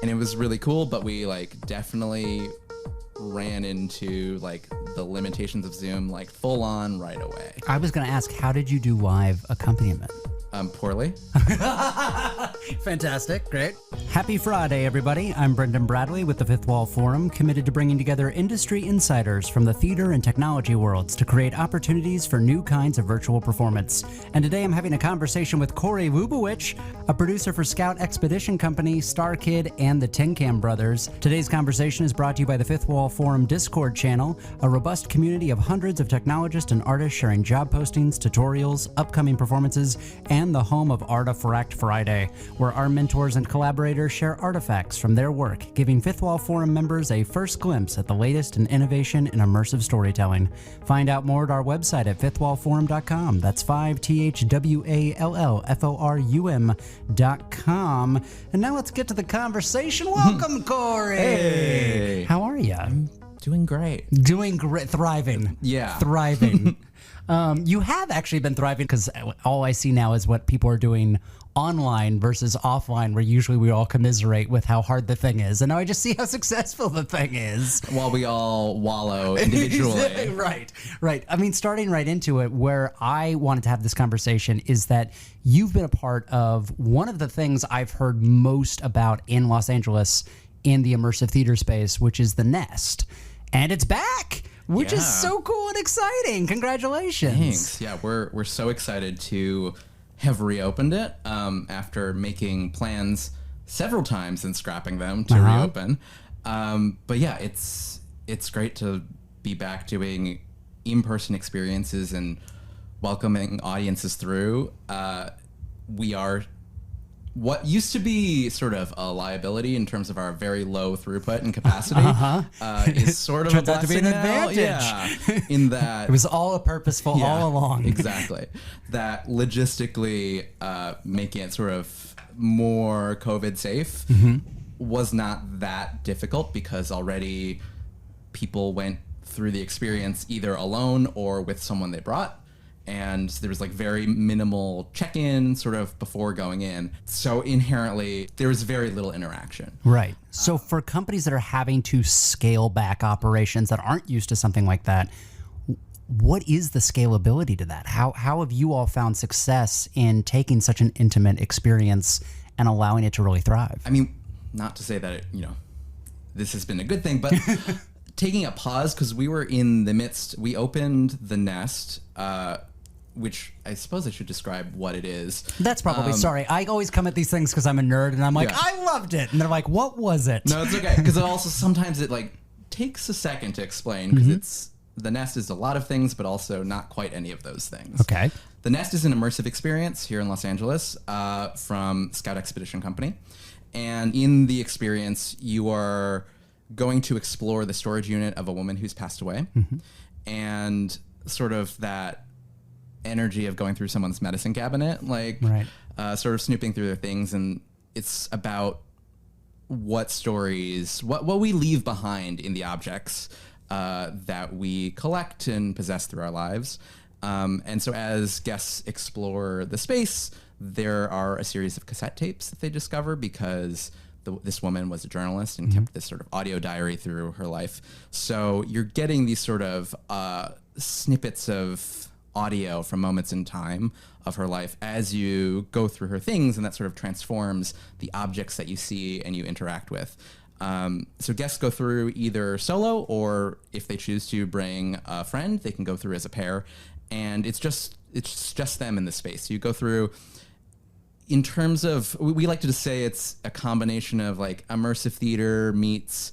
and it was really cool, but we like definitely ran into like the limitations of Zoom like full on right away. I was going to ask, how did you do live accompaniment? Poorly. Fantastic. Great. Happy Friday, everybody. I'm Brendan Bradley with the Fifth Wall Forum, committed to bringing together industry insiders from the theater and technology worlds to create opportunities for new kinds of virtual performance. And today I'm having a conversation with Corey Lubowich, a producer for Scout Expedition Company, Star Kid, and the Tin Can Brothers. Today's conversation is brought to you by the Fifth Wall Forum Discord channel, a robust community of hundreds of technologists and artists sharing job postings, tutorials, upcoming performances, and the home of Artifact Friday, where our mentors and collaborators share artifacts from their work, giving Fifth Wall Forum members a first glimpse at the latest in innovation in immersive storytelling. Find out more at our website at fifthwallforum.com. That's 5THWALLFORUM.com. And now let's get to the conversation. Welcome, Corey. Hey. How are you? Doing great. Doing great. Thriving. Yeah. Thriving. You have actually been thriving, because all I see now is what people are doing online versus offline, where usually we all commiserate with how hard the thing is. And now I just see how successful the thing is. While we all wallow individually. Right. I mean, starting right into it, where I wanted to have this conversation is that you've been a part of one of the things I've heard most about in Los Angeles in the immersive theater space, which is the Nest. And it's back, which is so cool and exciting. Congratulations. Thanks. Yeah, we're so excited to have reopened it after making plans several times and scrapping them to reopen. But yeah, it's great to be back doing in-person experiences and welcoming audiences through. We are what used to be sort of a liability in terms of our very low throughput and capacity is sort of turns a out to be an blessing now. advantage. Yeah, in that It was all purposeful all along. Exactly. That logistically making it sort of more COVID safe was not that difficult, because already people went through the experience either alone or with someone they brought. And there was like very minimal check-in sort of before going in. So inherently, there was very little interaction. Right. So for companies that are having to scale back operations that aren't used to something like that, what is the scalability to that? How have you all found success in taking such an intimate experience and allowing it to really thrive? I mean, not to say that it, this has been a good thing, but taking a pause, because we were in the midst. We opened the Nest, which I suppose I should describe what it is. That's probably, sorry. I always come at these things because I'm a nerd and I'm like, Yeah. I loved it. And they're like, what was it? No, it's okay. Because it also sometimes it like takes a second to explain, because the Nest is a lot of things, but also not quite any of those things. Okay. The Nest is an immersive experience here in Los Angeles from Scout Expedition Company. And in the experience, you are going to explore the storage unit of a woman who's passed away. And sort of that energy of going through someone's medicine cabinet, like sort of snooping through their things. And it's about what stories, what we leave behind in the objects that we collect and possess through our lives. And so as guests explore the space, there are a series of cassette tapes that they discover, because this woman was a journalist and kept this sort of audio diary through her life. So you're getting these sort of snippets of audio from moments in time of her life as you go through her things, and that sort of transforms the objects that you see and you interact with. So guests go through either solo, or if they choose to bring a friend, they can go through as a pair, and it's just them in the space. You go through, in terms of, we like to just say it's a combination of like immersive theater meets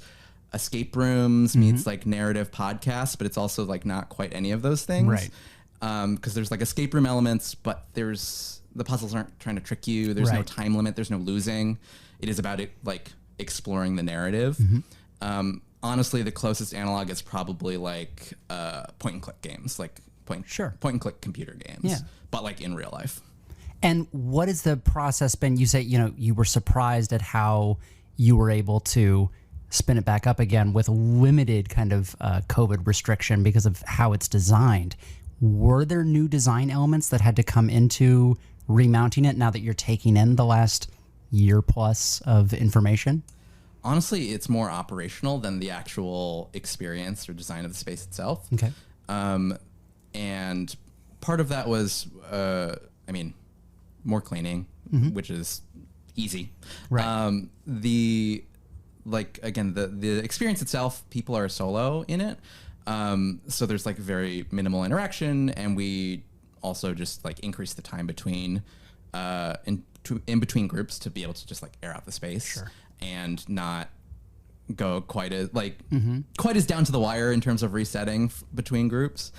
escape rooms meets like narrative podcasts, but it's also like not quite any of those things. Right. Because there's like escape room elements, but the puzzles aren't trying to trick you. There's no time limit. There's no losing. It is about it like exploring the narrative. Honestly, the closest analog is probably like point and click games, like point and click computer games, but like in real life. And what has the process been? You say, you were surprised at how you were able to spin it back up again with limited kind of COVID restriction because of how it's designed. Were there new design elements that had to come into remounting it now that you're taking in the last year plus of information? honestly, it's more operational than the actual experience or design of the space itself. Okay. And part of that was, more cleaning, which is easy. Right. The experience itself, people are solo in it. So there's like very minimal interaction, and we also just like increase the time between in between groups to be able to just like air out the space. Sure. And not go quite as down to the wire in terms of resetting between groups.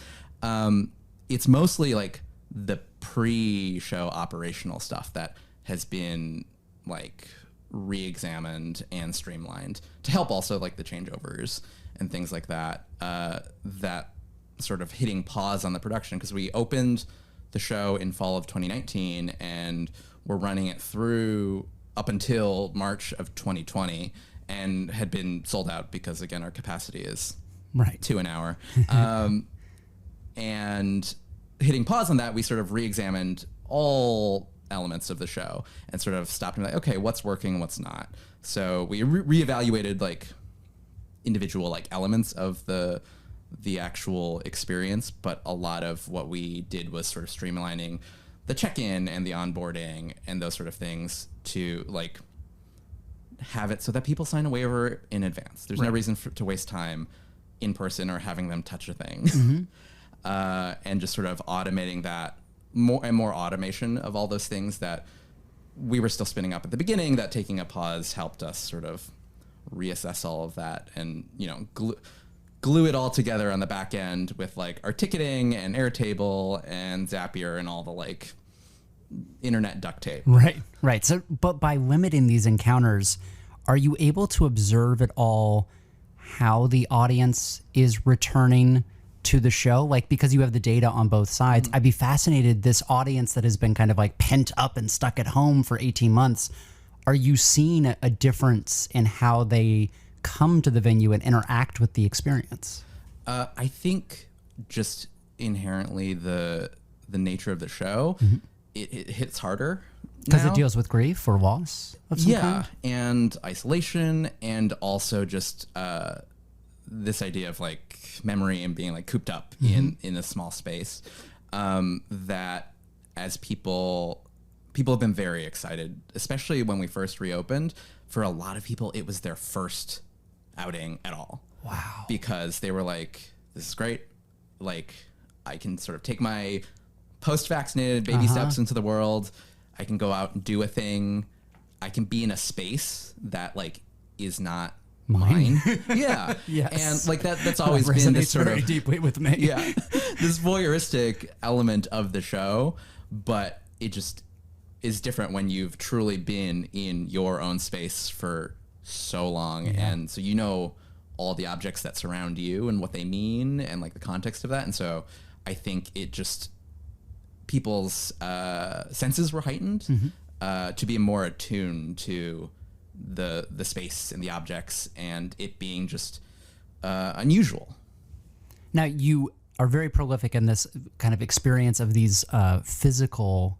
It's mostly like the pre-show operational stuff that has been like re-examined and streamlined to help also like the changeovers and things like that, that sort of hitting pause on the production, because we opened the show in fall of 2019 and we're running it through up until March of 2020 and had been sold out because, again, our capacity is right 2 an hour. And hitting pause on that, we sort of re-examined all elements of the show and sort of stopped and like, okay, what's working and what's not. So we reevaluated like individual like elements of the actual experience, but a lot of what we did was sort of streamlining the check-in and the onboarding and those sort of things to like have it so that people sign a waiver in advance. There's no reason to waste time in person or having them touch a thing. And just sort of automating that, more and more automation of all those things that we were still spinning up at the beginning, that taking a pause helped us sort of reassess all of that and, you know, glue it all together on the back end with like our ticketing and Airtable and Zapier and all the like internet duct tape. Right. So, but by limiting these encounters, are you able to observe at all how the audience is returning to the show? Like, because you have the data on both sides, I'd be fascinated, this audience that has been kind of like pent up and stuck at home for 18 months, are you seeing a difference in how they come to the venue and interact with the experience? I think just inherently the nature of the show, it hits harder because now. it deals with grief or loss of some kind? And isolation, and also just this idea of like memory and being like cooped up in a small space, that as people have been very excited, especially when we first reopened. For a lot of people, it was their first outing at all. Wow. Because they were like, this is great. Like, I can sort of take my post-vaccinated baby steps into the world. I can go out and do a thing. I can be in a space that like is not mine. Yeah. Yes. And like that's always been this sort very of deeply with me. Yeah. This voyeuristic element of the show, but it just is different when you've truly been in your own space for so long. And so you know all the objects that surround you and what they mean and like the context of that. And so I think it just, people's senses were heightened to be more attuned to the space and the objects and it being just unusual. Now, you are very prolific in this kind of experience of these physical,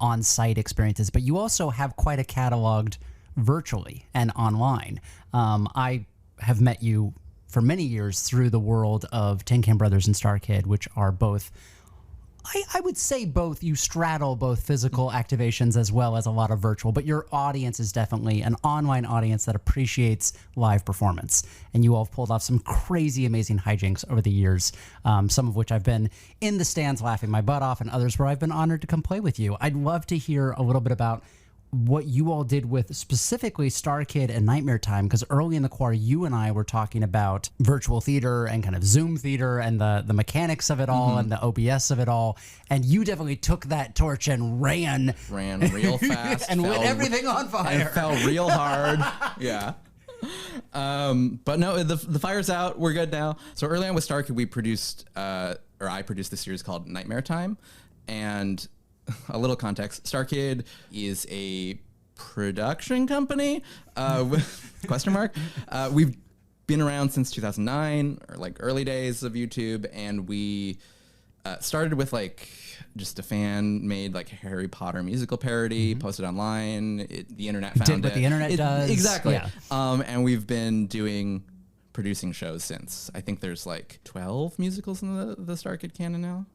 on-site experiences, but you also have quite a cataloged virtually and online. I have met you for many years through the world of Tin Can Brothers and Star Kid, which are both, I would say both, you straddle both physical activations as well as a lot of virtual, but your audience is definitely an online audience that appreciates live performance. And you all have pulled off some crazy, amazing hijinks over the years, some of which I've been in the stands laughing my butt off and others where I've been honored to come play with you. I'd love to hear a little bit about what you all did with specifically Star Kid and Nightmare Time, because early in the quar, you and I were talking about virtual theater and kind of Zoom theater and the mechanics of it all and the OBS of it all. And you definitely took that torch and ran real fast and lit everything on fire. And fell real hard. Yeah. But no, the fire's out. We're good now. So early on with Star Kid, I produced this series called Nightmare Time. And a little context, Star Kid is a production company, question mark. We've been around since 2009, or like early days of YouTube, and we started with like just a fan made like a Harry Potter musical parody, posted online. The internet found Did what the internet does. Exactly. Yeah. And we've been producing shows since. I think there's like 12 musicals in the Star Kid canon now.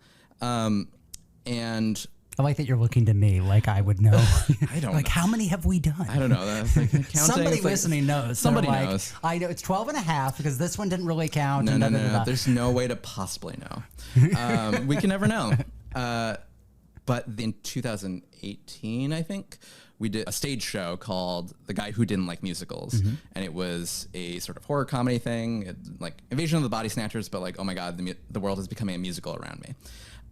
And I like that you're looking to me like I would know. I don't like, know. how many have we done? I don't know. That's like counting. Somebody It's like, listening knows. Somebody They're like, knows. I know it's 12 and a half because this one didn't really count. No, and no, da, da, no, da, no. da. There's no way to possibly know. We can never know. But in 2018, I think, we did a stage show called The Guy Who Didn't Like Musicals. And it was a sort of horror comedy thing, like Invasion of the Body Snatchers, but like, oh my God, the world is becoming a musical around me.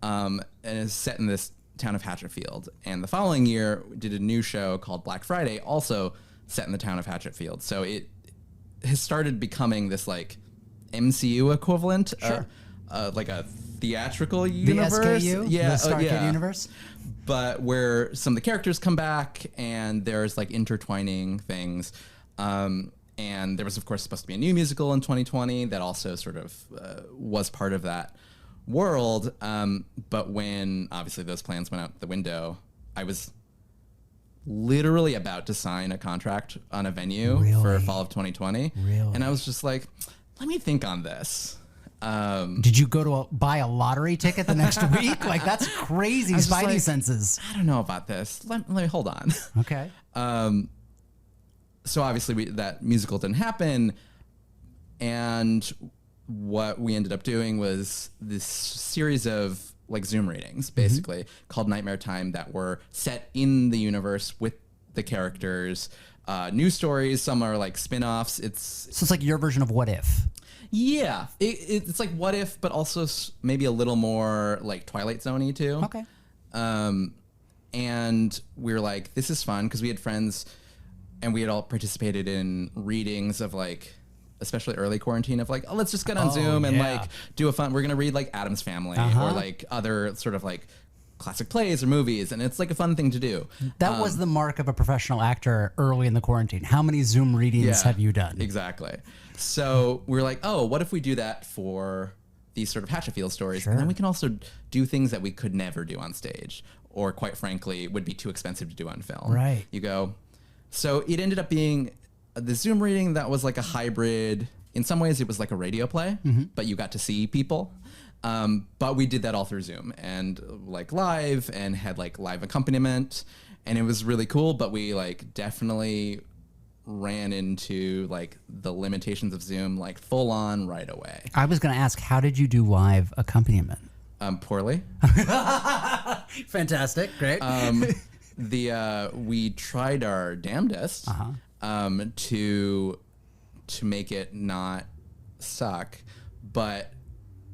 And it's set in this town of Hatchetfield. And the following year, we did a new show called Black Friday, also set in the town of Hatchetfield. So it has started becoming this like MCU equivalent, like a theatrical universe. The SKU? Yeah, The Star Kid universe? But where some of the characters come back and there's like intertwining things. And there was, of course, supposed to be a new musical in 2020 that also sort of was part of that world. But when obviously those plans went out the window, I was literally about to sign a contract on a venue for fall of 2020. Really? And I was just like, let me think on this. Did you go to buy a lottery ticket the next week? Like, that's crazy spidey like, senses. I don't know about this. Let me hold on. Okay. So obviously that musical didn't happen. And what we ended up doing was this series of like Zoom readings, basically, called Nightmare Time, that were set in the universe with the characters. New stories, some are like spin-offs. So it's like your version of What If? Yeah, it's like What If, but also maybe a little more like Twilight Zone-y too. Okay. And we were like, this is fun, because we had friends and we had all participated in readings of like, especially early quarantine, of like, oh, let's just get on Zoom and like do a fun, we're going to read like Addams Family or like other sort of like classic plays or movies. And it's like a fun thing to do. That was the mark of a professional actor early in the quarantine. How many Zoom readings have you done? Exactly. So we were like, oh, what if we do that for these sort of Hatchetfield stories? Sure. And then we can also do things that we could never do on stage, or quite frankly, would be too expensive to do on film. Right. You go. So it ended up being the Zoom reading that was like a hybrid. In some ways, it was like a radio play, but you got to see people. But we did that all through Zoom and like live, and had like live accompaniment, and it was really cool. But we like definitely ran into like the limitations of Zoom like full on right away. I was going to ask, how did you do live accompaniment? Poorly. Fantastic. Great. We tried our damnedest to make it not suck, but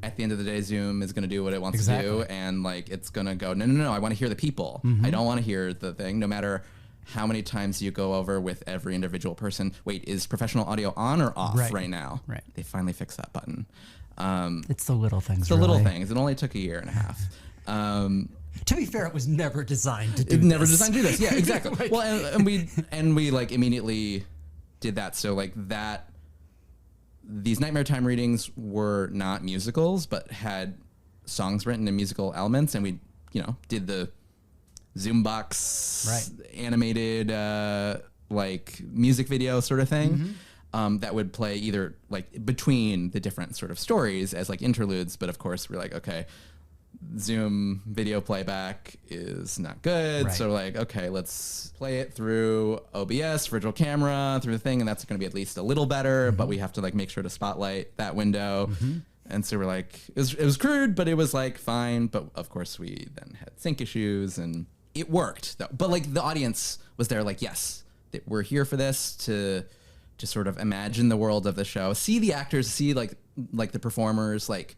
at the end of the day, Zoom is going to do what it wants to do, and like it's going to go, no, I want to hear the people. I don't want to hear the thing, no matter how many times you go over with every individual person. Wait, is professional audio on or off right now? Right. They finally fixed that button. It's the little things. It's the little things. It only took a year and a half. To be fair, it was never designed to do It this. never designed to do this. Yeah, exactly. Well, and we like immediately did that. So like that, these Nightmare Time readings were not musicals, but had songs written in musical elements, and we, did the Zoombox animated like music video sort of thing. That would play either like between the different sort of stories as like interludes, but of course we're like, okay, Zoom video playback is not good. So like, okay, let's play it through OBS, virtual camera, through the thing, and that's going to be at least a little better, but we have to like make sure to spotlight that window. And so we're like, it was crude, but it was like fine. But of course we then had sync issues, and it worked though. But like the audience was there like, yes, we're here for this to sort of imagine the world of the show, see the actors, see like the performers, like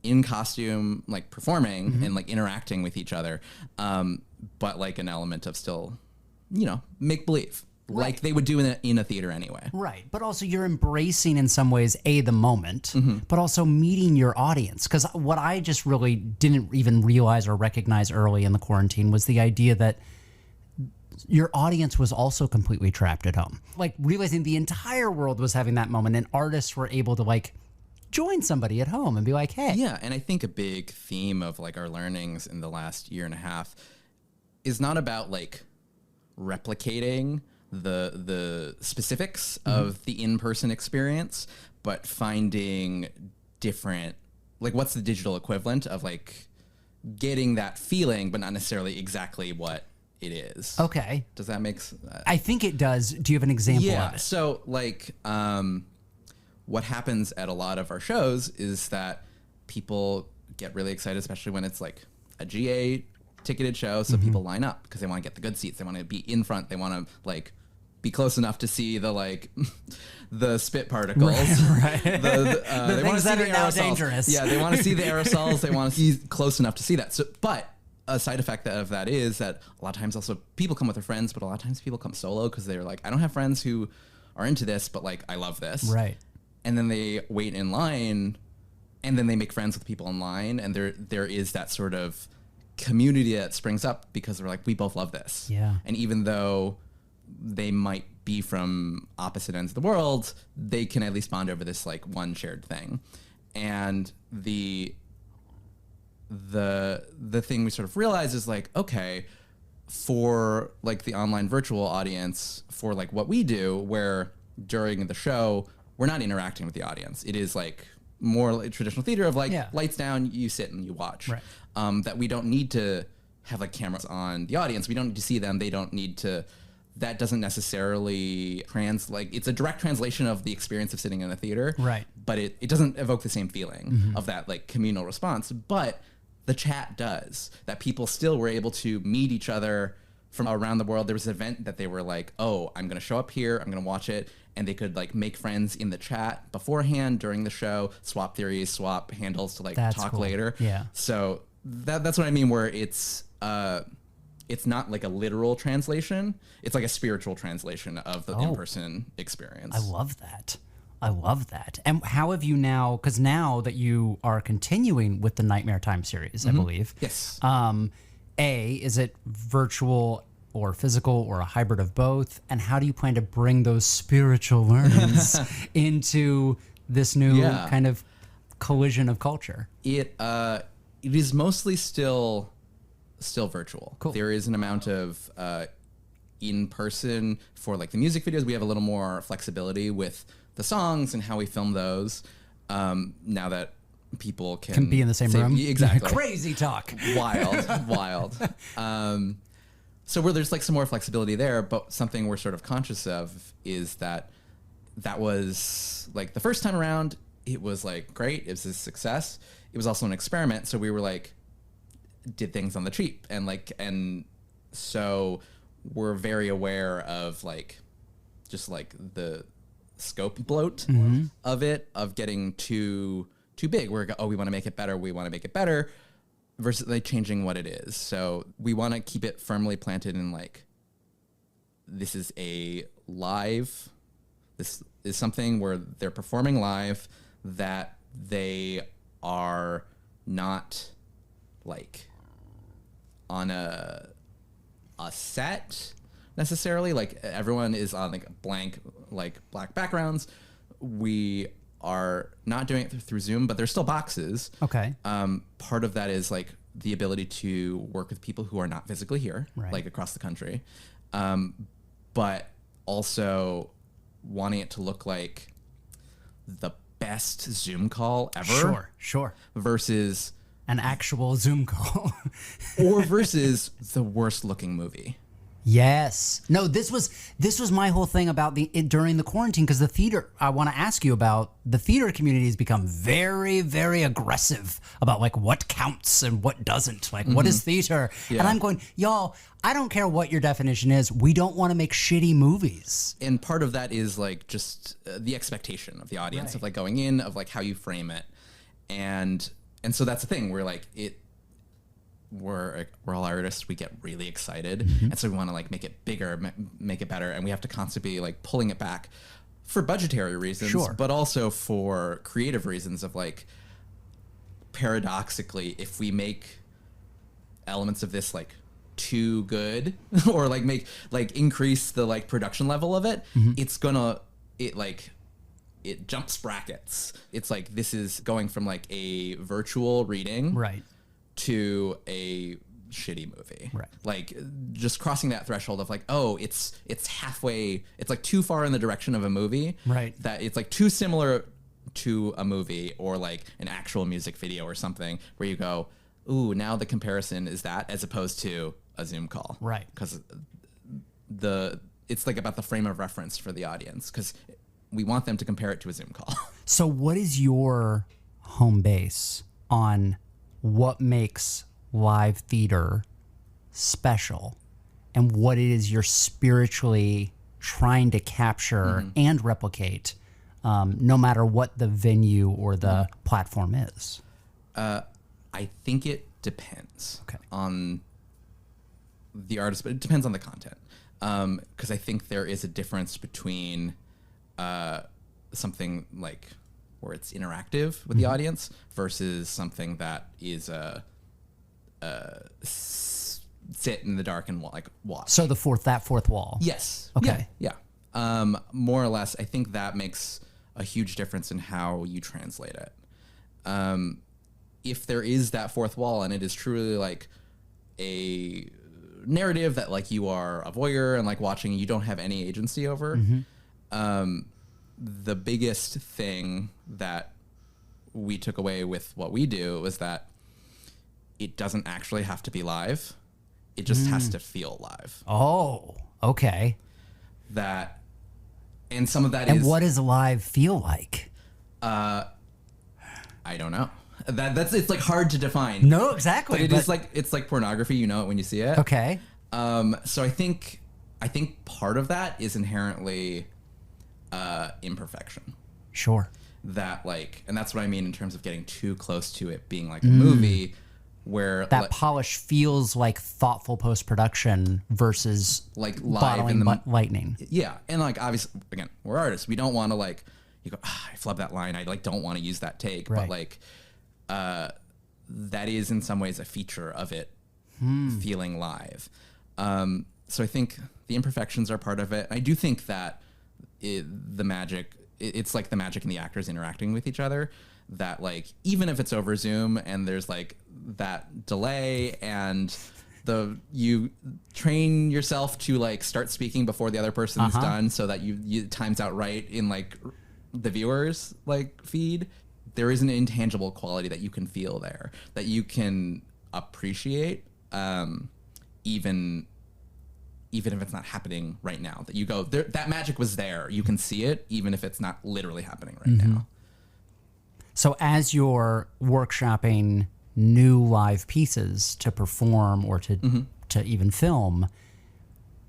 in costume, like performing and like interacting with each other. But like an element of still, make believe like they would do in a theater anyway. Right. But also you're embracing in some ways, the moment, but also meeting your audience. Because what I just really didn't even realize or recognize early in the quarantine was the idea that your audience was also completely trapped at home. Like realizing the entire world was having that moment, and artists were able to like join somebody at home and be like, hey. Yeah, and I think a big theme of like our learnings in the last year and a half is not about like replicating the specifics of the in-person experience, but finding different, like what's the digital equivalent of like getting that feeling, but not necessarily exactly what it is. Okay. Does that make sense? I think it does. Do you have an example of it? So like what happens at a lot of our shows is that people get really excited, especially when it's like a GA ticketed show. So people line up because they want to get the good seats. They want to be in front. They want to like be close enough to see the like the spit particles. Right. They want to see the aerosols. Dangerous. Yeah, they want to see the aerosols. They want to see close enough to see that. So, but a side effect of that is that a lot of times also people come with their friends, but a lot of times people come solo because they're like, I don't have friends who are into this, but like I love this. Right. And then they wait in line, and then they make friends with people in line, and there is that sort of community that springs up because they're like, we both love this. Yeah. And even though they might be from opposite ends of the world, they can at least bond over this like one shared thing. And the thing we sort of realize is like, okay, for like the online virtual audience, for like what we do, where during the show we're not interacting with the audience, it is like more like traditional theater of like lights down, you sit and you watch. Right. That we don't need to have like cameras on the audience. We don't need to see them. They don't need to. That doesn't necessarily it's a direct translation of the experience of sitting in a theater. Right. But it doesn't evoke the same feeling of that like communal response. But the chat does. That people still were able to meet each other from around the world. There was an event that they were like, oh, I'm going to show up here. I'm going to watch it. And they could like make friends in the chat beforehand, during the show, swap theories, swap handles to like talk later. Yeah. So that's what I mean, where it's not like a literal translation. It's like a spiritual translation of the in-person experience. I love that. And how have you now, because now that you are continuing with the Nightmare Time series, I believe. Yes. Is it virtual or physical or a hybrid of both? And how do you plan to bring those spiritual learnings into this new kind of collision of culture? It is mostly still virtual. Cool. There is an amount of in person for like the music videos. We have a little more flexibility with the songs and how we film those. Now that people can be in the same room. Exactly. Crazy talk. Wild. So where there's like some more flexibility there, but something we're sort of conscious of is that was like the first time around, it was like great. It was a success. It was also an experiment. So we were like, did things on the cheap, and so we're very aware of like just like the scope bloat of it, of getting too big. We want to make it better, versus like changing what it is. So we want to keep it firmly planted in like, this is a live, this is something where they're performing live, that they are not like on a set necessarily. Like everyone is on like blank, like black backgrounds. We are not doing it through Zoom, but there's still boxes. Okay. Part of that is like the ability to work with people who are not physically here, like across the country. But also wanting it to look like the best Zoom call ever. Sure. Versus an actual Zoom call. or versus the worst looking movie. Yes. No, this was my whole thing about during the quarantine, because the theater, I want to ask you about, the theater community has become very, very aggressive about like what counts and what doesn't, like what is theater. Yeah. And I'm going, y'all, I don't care what your definition is. We don't want to make shitty movies. And part of that is like just the expectation of the audience, of like going in, of like how you frame it. And so that's the thing where like we're all artists. We get really excited, and so we want to like make it bigger, make it better, and we have to constantly be like pulling it back for budgetary reasons, but also for creative reasons. Of like, paradoxically, if we make elements of this like too good, or like increase the like production level of it, it's gonna it jumps brackets. It's like this is going from like a virtual reading Right. to a shitty movie. Right. Like just crossing that threshold of like, oh, it's halfway, it's like too far in the direction of a movie. Right. That it's like too similar to a movie or like an actual music video or something where you go, ooh, now the comparison is that as opposed to a Zoom call. Right. Because it's like about the frame of reference for the audience because we want them to compare it to a Zoom call. So what is your home base on what makes live theater special and what it is you're spiritually trying to capture and replicate, no matter what the venue or the platform is? I think it depends Okay. on the artist, but it depends on the content. Because I think there is a difference between something like where it's interactive with the audience versus something that is sit in the dark and like watch. So that fourth wall. Yes. Okay. Yeah. More or less, I think that makes a huge difference in how you translate it. If there is that fourth wall and it is truly like a narrative that like you are a voyeur and like watching, you don't have any agency over. The biggest thing that we took away with what we do was that it doesn't actually have to be live. It just has to feel live. Oh, okay. And some of that And is. what does live feel like? I don't know. It's like hard to define. No, exactly. But it's like pornography. You know it when you see it. Okay. So I think part of that is inherently imperfection. Sure. That like, and that's what I mean in terms of getting too close to it being like a movie, where That polish feels like thoughtful post-production versus like live bottling in the lightning. Yeah, and like obviously, again, we're artists. We don't want to like you go. I flubbed that line. I like don't want to use that take, Right. but like that is in some ways a feature of it feeling live. So I think the imperfections are part of it. I do think that the magic, it's like the magic in the actors interacting with each other. That like even if it's over Zoom and there's like that delay and you train yourself to like start speaking before the other person's done so that you times out right in like the viewer's like feed. There is an intangible quality that you can feel there that you can appreciate, even if it's not happening right now. That you go, that magic was there. You can see it, even if it's not literally happening right now. So as you're workshopping new live pieces to perform or to even film,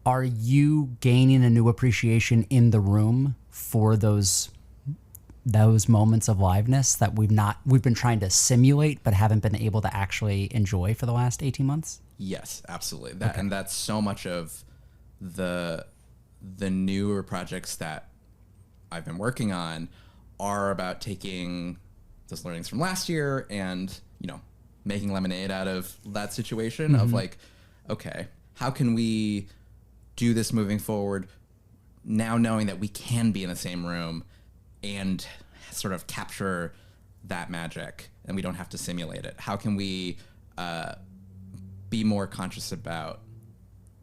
are you gaining a new appreciation in the room for those moments of liveness that we've been trying to simulate but haven't been able to actually enjoy for the last 18 months? Yes, absolutely. And that's so much of the newer projects that I've been working on are about taking those learnings from last year and, making lemonade out of that situation of like, okay, how can we do this moving forward now knowing that we can be in the same room and sort of capture that magic and we don't have to simulate it? How can we be more conscious about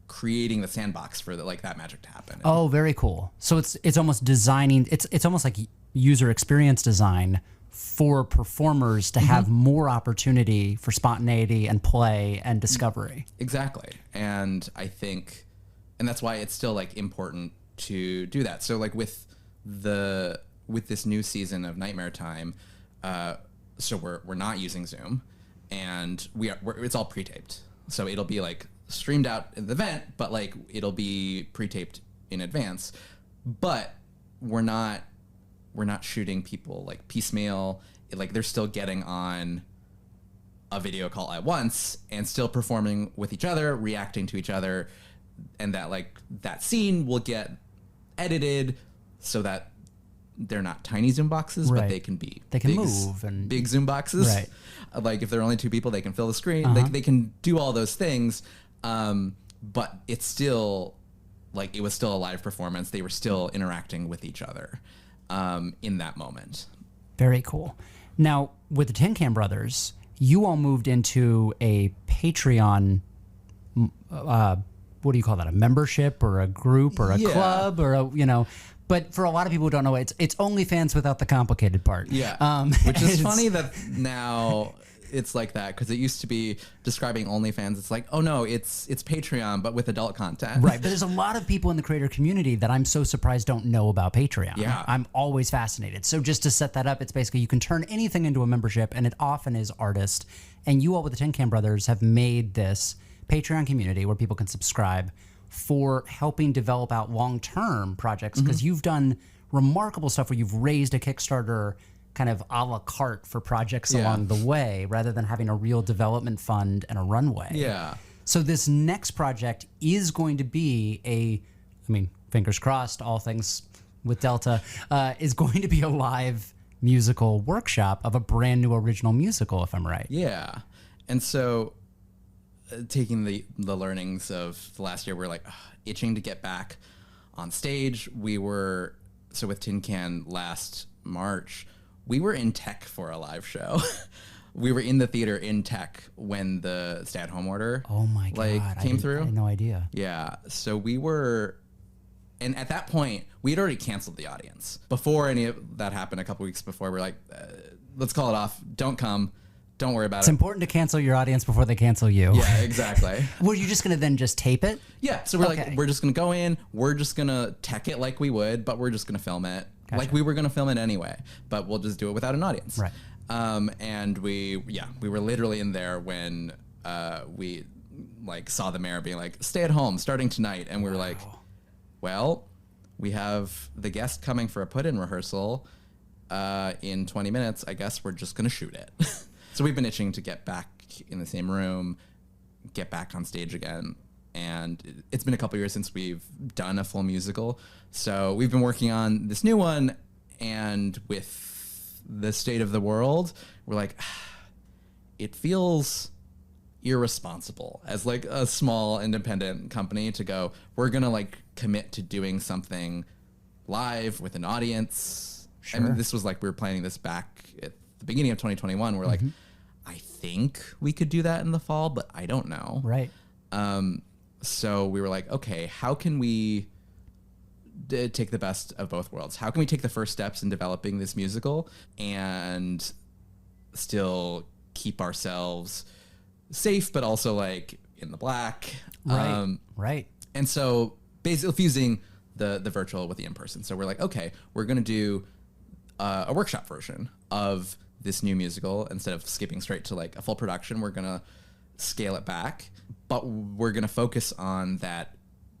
creating the sandbox for that magic to happen? Oh, very cool. So it's almost designing, it's almost like user experience design for performers to have more opportunity for spontaneity and play and discovery. Exactly. And I think, and that's why it's still like important to do that. So like with this new season of Nightmare Time, so we're not using Zoom, and it's all pre-taped. So it'll be like streamed out in the event, but like it'll be pre-taped in advance. But we're not shooting people like piecemeal. Like they're still getting on a video call at once and still performing with each other, reacting to each other, and that scene will get edited so that they're not tiny Zoom boxes, Right. but they can be move and big Zoom boxes. Right. Like if there are only two people, they can fill the screen. They can do all those things, but it's still like it was still a live performance. They were still interacting with each other. in that moment. Very cool. Now, with the Tin Can Brothers, you all moved into a Patreon, what do you call that? A membership or a group or a club or but for a lot of people who don't know, it's OnlyFans without the complicated part. Yeah. Which is funny that now it's like that, because it used to be describing OnlyFans. It's like, oh no, it's Patreon, but with adult content. Right. But there's a lot of people in the creator community that I'm so surprised don't know about Patreon. Yeah. I'm always fascinated. So just to set that up, it's basically you can turn anything into a membership, and it often is artist. And you all with the Tin Can Brothers have made this Patreon community where people can subscribe for helping develop out long-term projects, because you've done remarkable stuff where you've raised a Kickstarter kind of a la carte for projects along the way, rather than having a real development fund and a runway. Yeah. So this next project is going to be fingers crossed, all things with Delta, is going to be a live musical workshop of a brand new original musical, if I'm right. Yeah. And so taking the learnings of the last year, we're like itching to get back on stage. So with Tin Can last March, we were in tech for a live show. We were in the theater in tech when the stay-at-home order came through. I had no idea. Yeah. So we were, and at that point, we had already canceled the audience. Before any of that happened, a couple weeks before, we're like, let's call it off. Don't come. Don't worry about it. It's important to cancel your audience before they cancel you. Yeah, exactly. Were you just going to then just tape it? Yeah. So we're like, we're just going to go in. We're just going to tech it like we would, but we're just going to film it. Gotcha. Like we were going to film it anyway, but we'll just do it without an audience. Right. And we were literally in there when we saw the mayor being like, stay at home starting tonight. And we were like, well, we have the guest coming for a put-in rehearsal in 20 minutes. I guess we're just going to shoot it. So we've been itching to get back in the same room, get back on stage again. And it's been a couple years since we've done a full musical. So we've been working on this new one, and with the state of the world, we're like, it feels irresponsible as a small independent company to go, we're going to commit to doing something live with an audience. Sure. And this was we were planning this back at the beginning of 2021. We're like, I think we could do that in the fall, but I don't know. Right. So we were like, okay, how can we take the best of both worlds? How can we take the first steps in developing this musical and still keep ourselves safe, but also in the black? Right. Right. And so basically fusing the virtual with the in-person. So we're like, okay, we're going to do a workshop version of this new musical. Instead of skipping straight to a full production, we're going to scale it back, but we're going to focus on that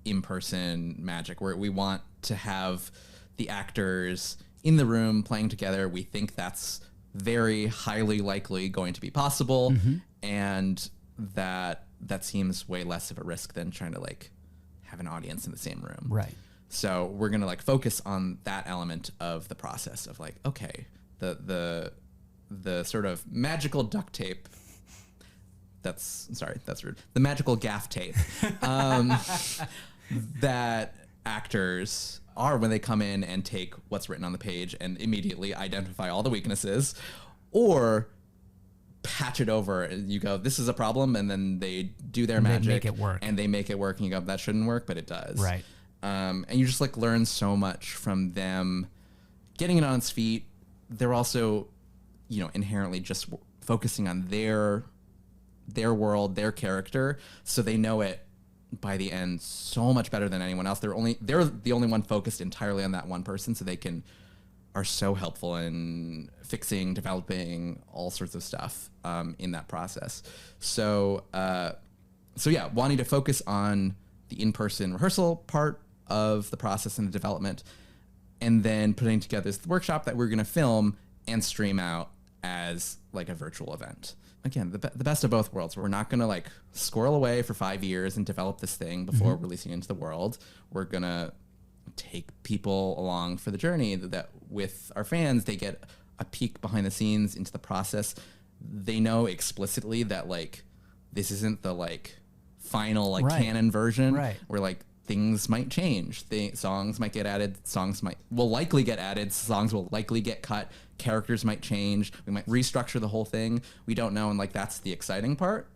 in-person magic where we want to have the actors in the room playing together. We think that's very highly likely going to be possible, and that seems way less of a risk than trying to have an audience in the same room. Right. So we're going to like focus on that element of the process of like, okay, the sort of magical duct tape. That's rude. The magical gaff tape that actors are when they come in and take what's written on the page and immediately identify all the weaknesses, or patch it over. You go, this is a problem, and then they do their magic. They make it work. And they make it work, and you go, that shouldn't work, but it does. Right. And you just like learn so much from them getting it on its feet. They're also, inherently just focusing on their world, their character, so they know it by the end so much better than anyone else. They're the only one focused entirely on that one person, so they are so helpful in fixing, developing all sorts of stuff in that process. So yeah, wanting to focus on the in-person rehearsal part of the process and the development, and then putting together this workshop that we're going to film and stream out as like a virtual event. Again, the best of both worlds. We're not going to like squirrel away for 5 years and develop this thing before releasing it into the world. We're going to take people along for the journey that with our fans, they get a peek behind the scenes into the process. They know explicitly that like, this isn't the like final like canon version. Right. We're like, things might change. Songs might get added. Will likely get added. Songs will likely get cut. Characters might change. We might restructure the whole thing. We don't know, and like that's the exciting part.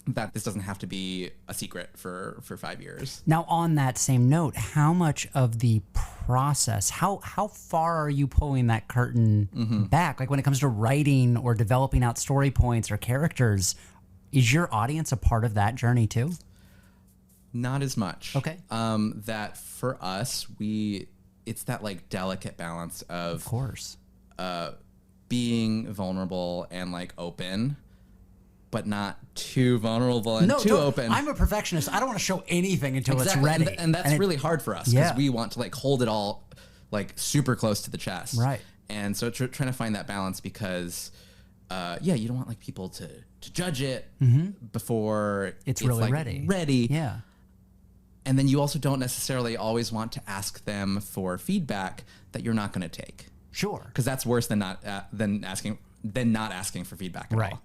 That this doesn't have to be a secret for 5 years. Now, on that same note, how much of the process, how far are you pulling that curtain back? Like when it comes to writing or developing out story points or characters, is your audience a part of that journey too? Not as much. Okay. That for us, it's that like delicate balance of course, being vulnerable and like open, but not too vulnerable and too open. I'm a perfectionist. I don't want to show anything until exactly. it's ready. And that's really hard for us because we want to like hold it all like super close to the chest. Right. And so trying to find that balance because, you don't want like people to judge it before it's really like ready. Yeah. And then you also don't necessarily always want to ask them for feedback that you're not going to take. Sure. Because that's worse than not asking for feedback at all.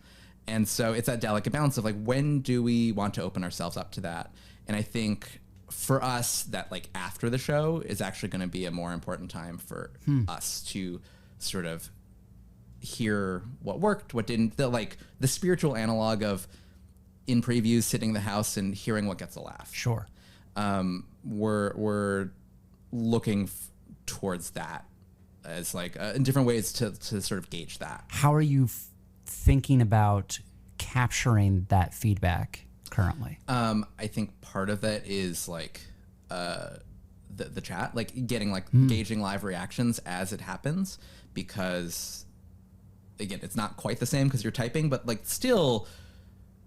And so it's that delicate balance of like, when do we want to open ourselves up to that? And I think for us, that like after the show is actually going to be a more important time for us to sort of hear what worked, what didn't. The spiritual analog of in previews, sitting in the house and hearing what gets a laugh. Sure. We're looking towards that as like in different ways to sort of gauge that. How are you thinking about capturing that feedback currently? I think part of it is like the chat, like getting like gauging live reactions as it happens, because again, it's not quite the same because you're typing, but like still,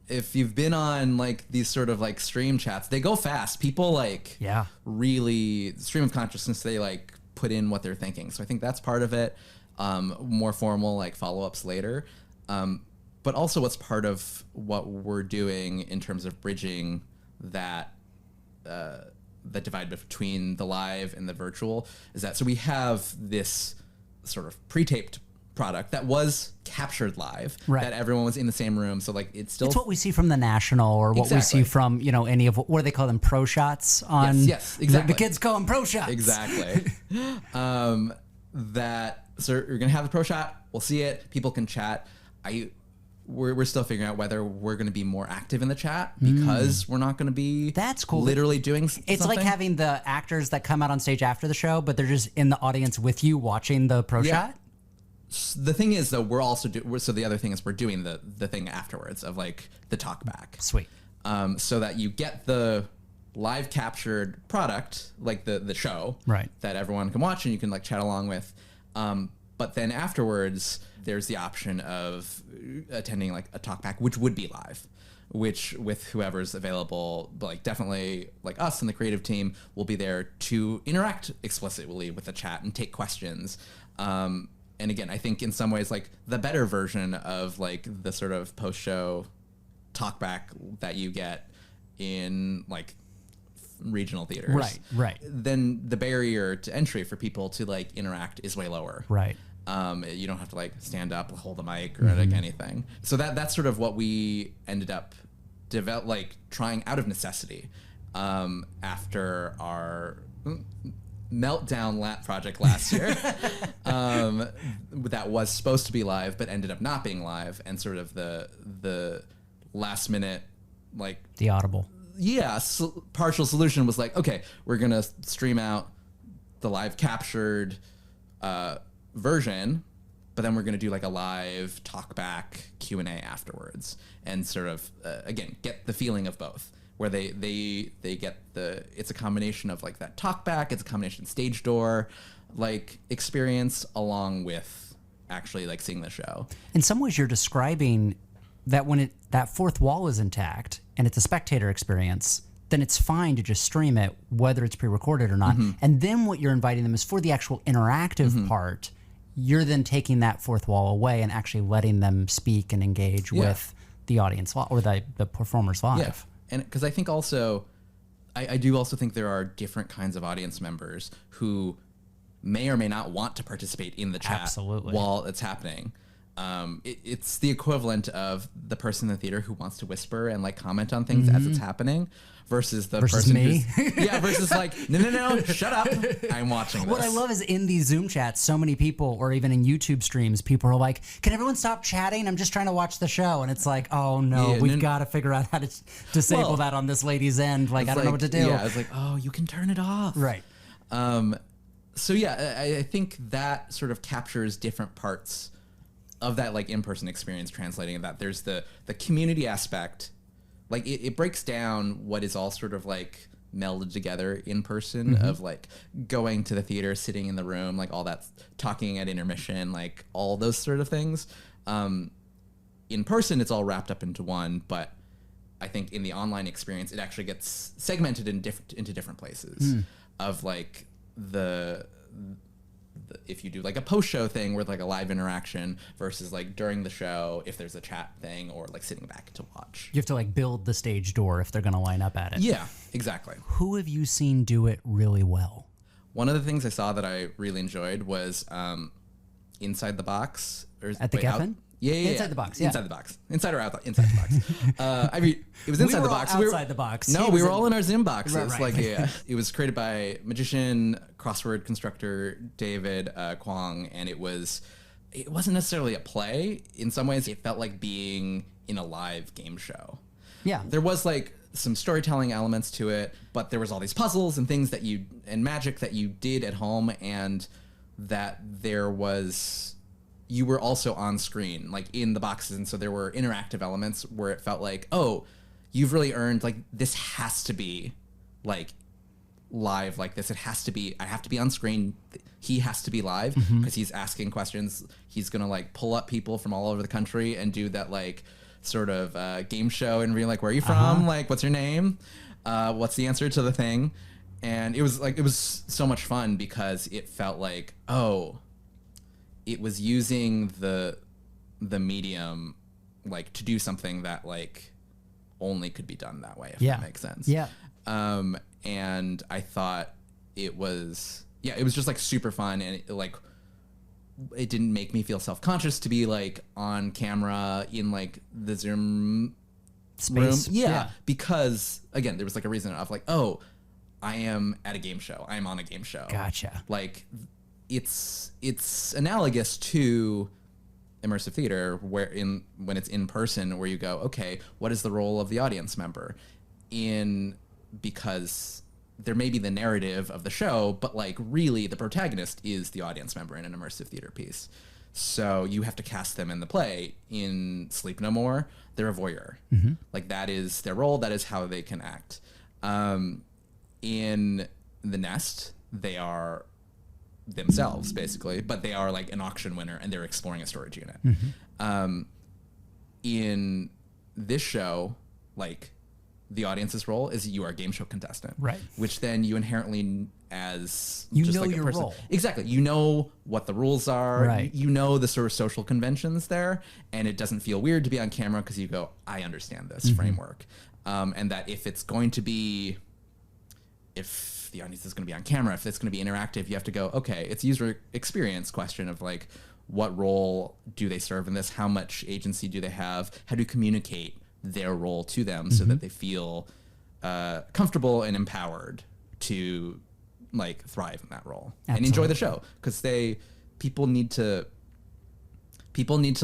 if you've been on like these sort of like stream chats, they go fast. People like really stream of consciousness, they like put in what they're thinking. So I think that's part of it. More formal like follow-ups later. But also what's part of what we're doing in terms of bridging that the divide between the live and the virtual is that, so we have this sort of pre-taped product that was captured live, that everyone was in the same room. So like it's what we see from the National, or what we see from, any of, what do they call them, pro shots on? Yes, exactly. The kids call them pro shots. Exactly. So you're gonna have the pro shot. We'll see it. People can chat. We're still figuring out whether we're going to be more active in the chat because we're not going to be that's cool. Literally doing it's something. Like having the actors that come out on stage after the show, but they're just in the audience with you watching the pro shot. The thing is, though, we're also so the other thing is we're doing the thing afterwards of like the talk back. Sweet. So that you get the live captured product, like the show, that everyone can watch and you can like chat along with. But then afterwards, there's the option of attending like a talkback, which would be live, which with whoever's available, like definitely like us and the creative team will be there to interact explicitly with the chat and take questions. And again, I think in some ways, like the better version of like the sort of post-show talkback that you get in like regional theaters, right. Then the barrier to entry for people to like interact is way lower. Right. You don't have to like stand up, hold the mic, or like anything. So that's sort of what we ended up trying out of necessity after our meltdown lap project last year. That was supposed to be live, but ended up not being live, and sort of the last minute like the audible. Partial solution was like, okay, we're gonna stream out the live captured version, but then we're gonna do like a live talkback Q&A afterwards, and sort of again get the feeling of both, where they get it's a combination of like that talkback, it's a combination stage door like experience along with actually like seeing the show. In some ways, you're describing that when that fourth wall is intact and it's a spectator experience, then it's fine to just stream it, whether it's pre-recorded or not. And then what you're inviting them is for the actual interactive part. You're then taking that fourth wall away and actually letting them speak and engage with the audience or the performers live. Yeah, and because I think also, I do also think there are different kinds of audience members who may or may not want to participate in the chat while it's happening. It's the equivalent of the person in the theater who wants to whisper and like comment on things as it's happening versus the person me. versus like, no, shut up. I'm watching this. What I love is in these Zoom chats, so many people, or even in YouTube streams, people are like, can everyone stop chatting? I'm just trying to watch the show. And it's like, oh no, we've got to figure out how to disable that on this lady's end. Like, I don't know what to do. Yeah, it's like, oh, you can turn it off. Right. So yeah, I think that sort of captures different parts of that like in-person experience, translating that. There's the community aspect. Like it breaks down what is all sort of like melded together in person of like going to the theater, sitting in the room, like all that, talking at intermission, like all those sort of things. In person, it's all wrapped up into one, but I think in the online experience, it actually gets segmented into different places of like if you do like a post-show thing with like a live interaction versus like during the show if there's a chat thing or like sitting back to watch. You have to like build the stage door if they're going to line up at it. Yeah, exactly. Who have you seen do it really well? One of the things I saw that I really enjoyed was Inside the Box. At the Geffen? Yeah. Inside the Box, yeah. Inside the Box. Inside or out? Inside the Box. I mean, it was Inside the Box. Outside the box. No, we were all in our Zoom boxes. Right. Like, yeah. It was created by magician, crossword constructor David Kwong, and it wasn't necessarily a play. In some ways, it felt like being in a live game show. Yeah. There was like some storytelling elements to it, but there was all these puzzles and things and magic that you did at home, and that you were also on screen, like in the boxes. And so there were interactive elements where it felt like, oh, you've really earned, like, this has to be like live like this. I have to be on screen. He has to be live because he's asking questions. He's going to like pull up people from all over the country and do that like sort of game show and be like, where are you from? Like, what's your name? What's the answer to the thing? And it was so much fun because it felt like, oh, it was using the medium like to do something that like only could be done that way, if that makes sense. Yeah. And I thought it was just like super fun, and it didn't make me feel self-conscious to be like on camera in like the Zoom Space. room. Yeah. Because again, there was like a reason of like, oh, I am at a game show. I am on a game show. Gotcha. Like it's analogous to immersive theater when it's in person, where you go, okay, what is the role of the audience member because there may be the narrative of the show, but like really the protagonist is the audience member in an immersive theater piece. So you have to cast them in the play. In Sleep No More, they're a voyeur. Like that is their role. That is how they can act. In The Nest, they are themselves basically, but they are like an auction winner and they're exploring a storage unit. In this show, like the audience's role is you are a game show contestant, right? Which then you inherently, as you just know like your a person, role. Exactly. You know what the rules are. Right. You know the sort of social conventions there, and it doesn't feel weird to be on camera because you go, I understand this framework, and that if it's going to be, if the audience is going to be on camera, if it's going to be interactive, you have to go, okay, it's user experience question of like, what role do they serve in this? How much agency do they have? How do you communicate their role to them so that they feel comfortable and empowered to like thrive in that role and enjoy the show? Because people need to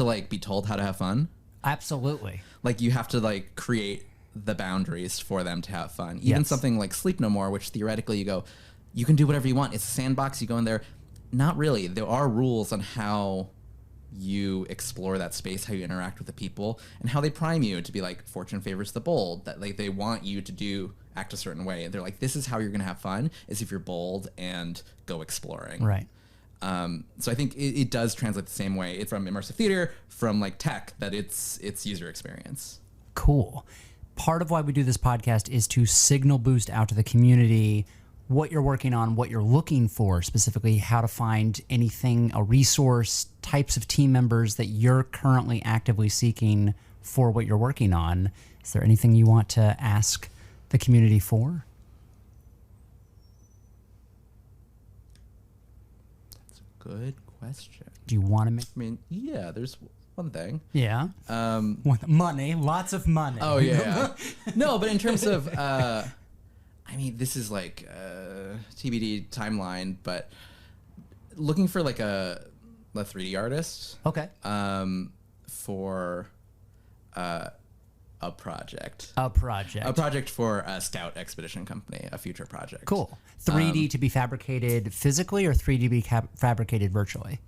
like be told how to have fun. Absolutely. Like you have to like create the boundaries for them to have fun. Even something like Sleep No More, which theoretically you can do whatever you want. It's a sandbox. You go in there. Not really. There are rules on how you explore that space, how you interact with the people, and how they prime you to be like, fortune favors the bold, that like they want you to act a certain way. And they're like, this is how you're going to have fun, is if you're bold and go exploring. Right. So I think it does translate the same way. It's from immersive theater, from like tech, that it's user experience. Cool. Part of why we do this podcast is to signal boost out to the community what you're working on, what you're looking for, specifically how to find anything, a resource, types of team members that you're currently actively seeking for what you're working on. Is there anything you want to ask the community for? That's a good question. Do you want to make... I mean, yeah, there's one thing. Yeah. Money, lots of money. Oh yeah. No, but in terms of, I mean, this is like TBD timeline, but looking for like a 3D artist. Okay. For a project. A project. A project for a Scout Expedition Company, a future project. Cool. 3D to be fabricated physically or 3D to be fabricated virtually?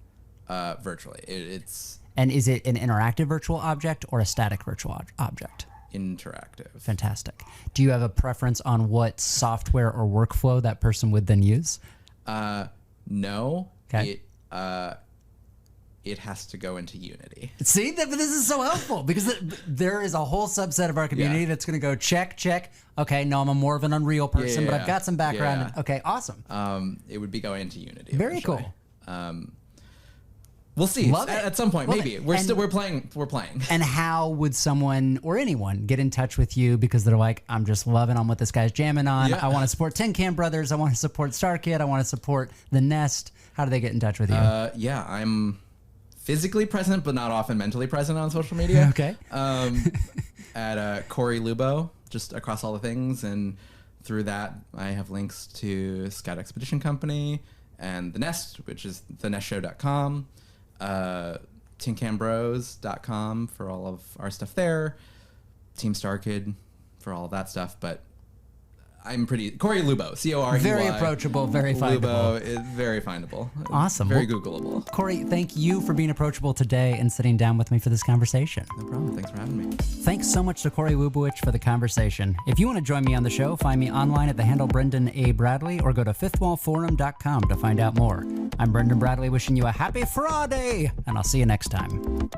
Virtually. It's And is it an interactive virtual object or a static virtual object? interactive. Fantastic. Do you have a preference on what software or workflow that person would then use? No. Okay. It has to go into Unity. See, this is so helpful because there is a whole subset of our community that's going to go check. Okay, no, I'm more of an Unreal person, but I've got some background. Yeah. Okay, awesome. It would be going into Unity. Very eventually. cool. We'll see. Love it. At some point, Love maybe. it. We're playing. And how would someone or anyone get in touch with you because they're like, I'm just loving on what this guy's jamming on. Yeah. I want to support Tin Can Brothers. I want to support StarKid. I want to support The Nest. How do they get in touch with you? Yeah, I'm physically present, but not often mentally present on social media. Okay. At Corey Lubo, just across all the things, and through that I have links to Scout Expedition Company and The Nest, which is thenestshow.com, tincanbros.com for all of our stuff there, Team StarKid for all of that stuff, but I'm pretty Corey Lubo, Corey. Very approachable, very findable. Lubo is very findable. Awesome. Very Googleable. Corey, thank you for being approachable today and sitting down with me for this conversation. No problem. Thanks for having me. Thanks so much to Corey Lubowich for the conversation. If you want to join me on the show, find me online at the handle Brendan A. Bradley or go to fifthwallforum.com to find out more. I'm Brendan Bradley wishing you a happy Friday, and I'll see you next time.